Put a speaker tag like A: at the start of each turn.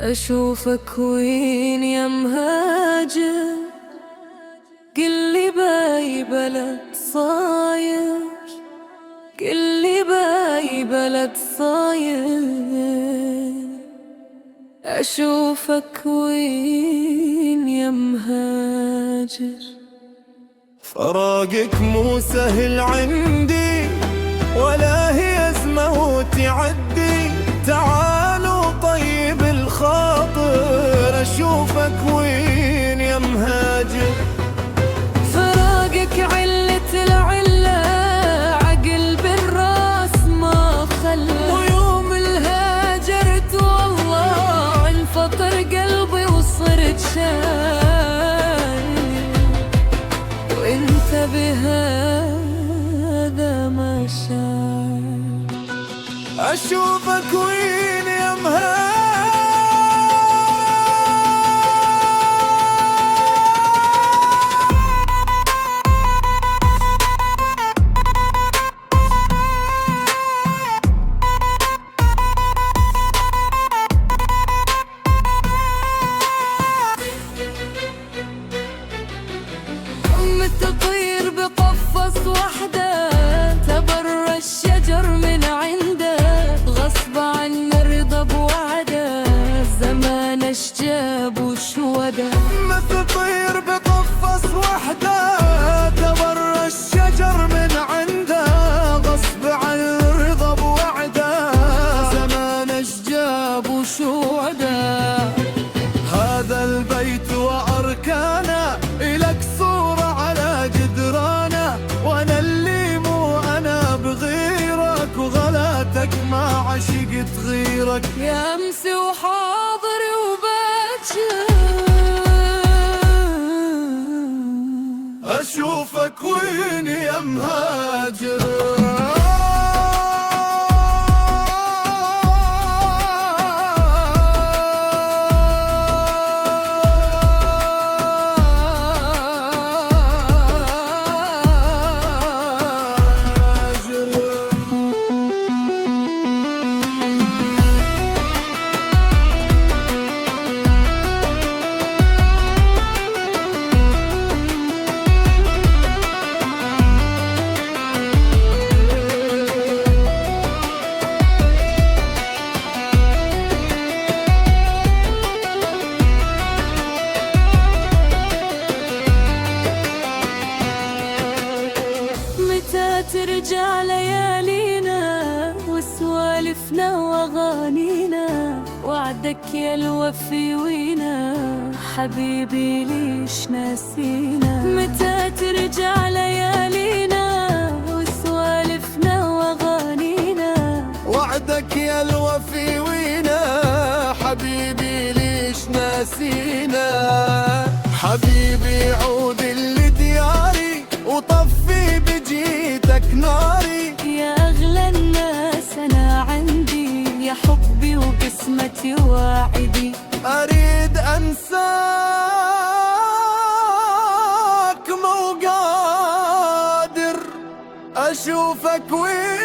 A: أشوفك وين يا مهاجر، قلي باي بلد صاير، قلي باي بلد صاير. أشوفك وين يا مهاجر.
B: فراقك مو سهل عندي، ولا هي أزمة وتعدي. تعالوا طيب الخاطر، أشوفك وين يا مهاجر.
A: فراقك علة العلة، عقل بالراس ما خلى. ويوم الهاجرت والله انفطر قلبي وصرت شايل، وانت بهذا ما شايل.
B: أشوفك وين يا مهاجر.
A: متطير بقفص وحده، تبرى الشجر من عنده. غصب عن رضا بوعده، زمان اشجاب وشوده.
B: متطير بقفص وحده، تبرى الشجر من عنده. غصب عن رضا بوعده،
A: زمان اشجاب وشوده.
B: هذا البيت وأركانه، إلك صورة على جدرانه. وأنا اللي مو أنا بغيرك، وغلاتك ما عشقت غيرك.
A: يا أمس وحاضر وباكر،
B: أشوفك وين يا مهاجر.
A: ترجع ليالينا وسوالفنا واغانينا. وعدك يا الوفي وينا، حبيبي ليش ناسينا. متى ترجع ليالينا وسوالفنا واغانينا.
B: وعدك يا الوفي وينا، حبيبي ليش ناسينا. حبيبي عود لدياري، وطفي بجيتك ناري.
A: يا أغلى الناس أنا عندي، يا حبي وقسمتي وواعدي.
B: أريد أنساك مو قادر، أشوفك وين